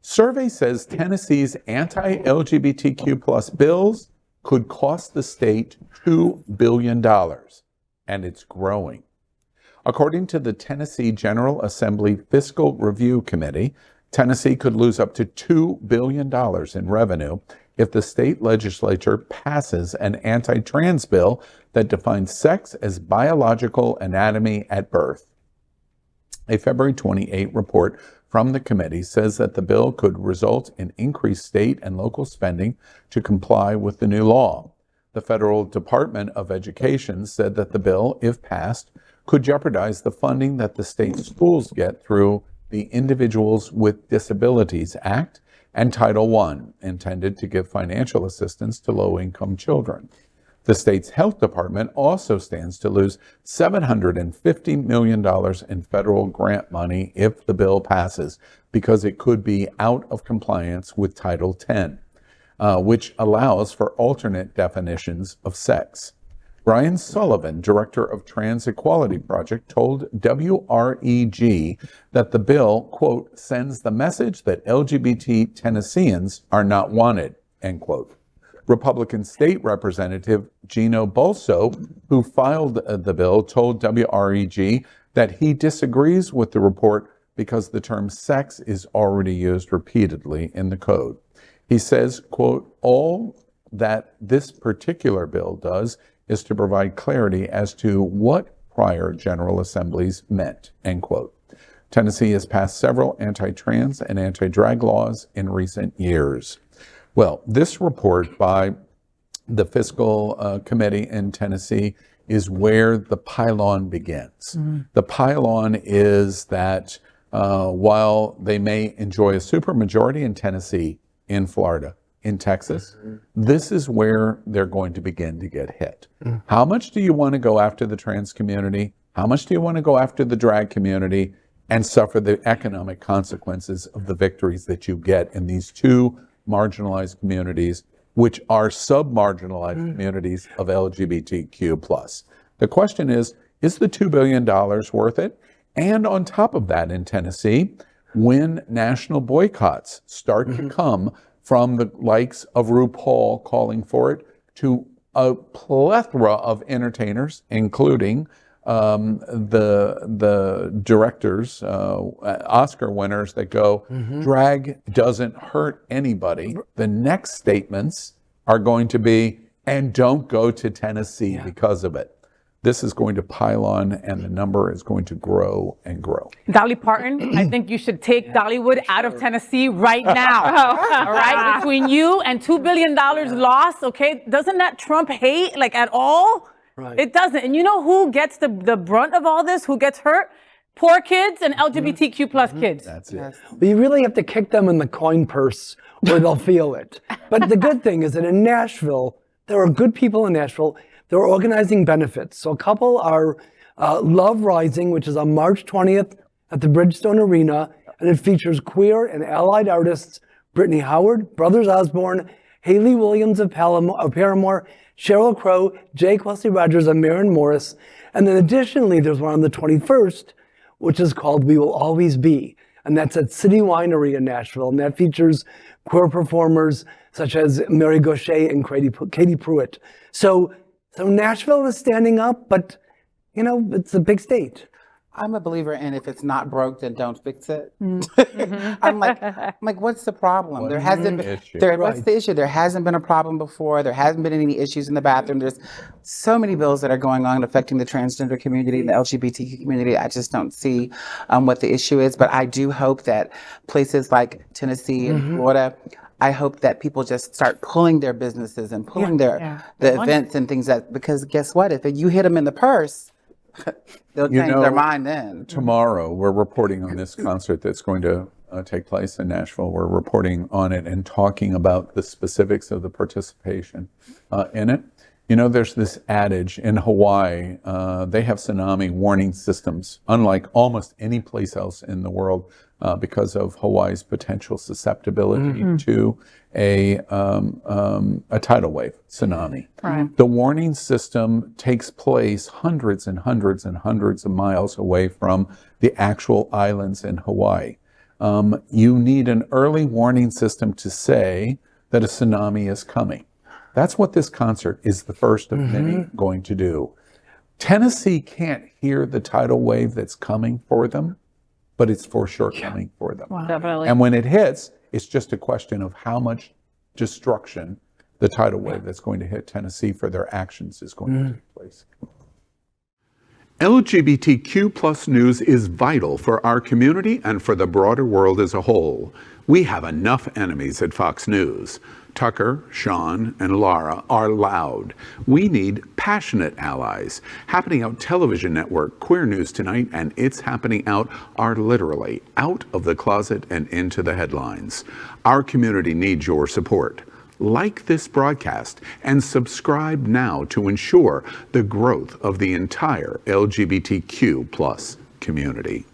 Survey says Tennessee's anti-LGBTQ plus bills could cost the state $2 billion, and it's growing. According to the Tennessee General Assembly Fiscal Review Committee, Tennessee could lose up to $2 billion in revenue if the state legislature passes an anti-trans bill that defines sex as biological anatomy at birth. A February 28 report from the committee says that the bill could result in increased state and local spending to comply with the new law. The Federal Department of Education said that the bill, if passed, could jeopardize the funding that the state schools get through the Individuals with Disabilities Act and Title I, intended to give financial assistance to low-income children. The state's health department also stands to lose $750 million in federal grant money if the bill passes, because it could be out of compliance with Title X, which allows for alternate definitions of sex. Brian Sullivan, director of Trans Equality Project, told WREG that the bill, quote, sends the message that LGBT Tennesseans are not wanted, end quote. Republican State Representative Gino Bolso, who filed the bill, told WREG that he disagrees with the report because the term sex is already used repeatedly in the code. He says, quote, all that this particular bill does is to provide clarity as to what prior General Assemblies meant, end quote. Tennessee has passed several anti-trans and anti-drag laws in recent years. Well, this report by the Fiscal Committee in Tennessee is where the pylon begins. The pylon is that while they may enjoy a supermajority in Tennessee, in Florida, in Texas, this is where they're going to begin to get hit. How much do you want to go after the trans community? How much do you want to go after the drag community and suffer the economic consequences of the victories that you get in these two marginalized communities, which are sub-marginalized communities of LGBTQ+. The question is the $2 billion worth it? And on top of that, in Tennessee, when national boycotts start to come from the likes of RuPaul calling for it, to a plethora of entertainers, including the directors, Oscar winners that go, drag doesn't hurt anybody. The next statements are going to be, and don't go to Tennessee because of it. This is going to pile on, and the number is going to grow and grow. Dolly Parton, I think you should take Dollywood out of Tennessee right now. All right, between you and $2 billion lost, okay? Doesn't that Trump hate, like, at all? Right. It doesn't. And you know who gets the brunt of all this? Who gets hurt? Poor kids and LGBTQ plus kids. That's it. But you really have to kick them in the coin purse or they'll feel it. But the good thing is that in Nashville, there are good people in Nashville. They're organizing benefits. So a couple are Love Rising, which is on March 20th at the Bridgestone Arena, and it features queer and allied artists Brittany Howard, Brothers Osborne, Hayley Williams of Paramore, Sheryl Crow, Jake Wesley Rogers, and Maren Morris. And then additionally, there's one on the 21st, which is called We Will Always Be. And that's at City Winery in Nashville. And that features queer performers such as Mary Gaucher and Katie Pruitt. So Nashville is standing up, but, you know, it's a big state. I'm a believer in if it's not broke, then don't fix it. I'm like, what's the problem? There hasn't been, what's the issue? There hasn't been a problem before. There hasn't been any issues in the bathroom. There's so many bills that are going on affecting the transgender community and the LGBTQ community. I just don't see what the issue is. But I do hope that places like Tennessee and Florida, I hope that people just start pulling their businesses and pulling the events and things because guess what? If you hit them in the purse, they'll change their mind then. Tomorrow, we're reporting on this concert that's going to take place in Nashville. We're reporting on it and talking about the specifics of the participation in it. You know, there's this adage in Hawaii, they have tsunami warning systems, unlike almost any place else in the world, because of Hawaii's potential susceptibility to a tidal wave tsunami. The warning system takes place hundreds and hundreds and hundreds of miles away from the actual islands in Hawaii. You need an early warning system to say that a tsunami is coming. That's what this concert is the first of many going to do. Tennessee can't hear the tidal wave that's coming for them, but it's for sure coming for them. Wow. Definitely. And when it hits, it's just a question of how much destruction the tidal wave that's going to hit Tennessee for their actions is going to take place. LGBTQ plus news is vital for our community and for the broader world as a whole. We have enough enemies at Fox News. Tucker, Sean, and Laura are loud. We need passionate allies. Happening Out television network, Queer News Tonight, and It's Happening Out are literally out of the closet and into the headlines. Our community needs your support. Like this broadcast and subscribe now to ensure the growth of the entire LGBTQ plus community.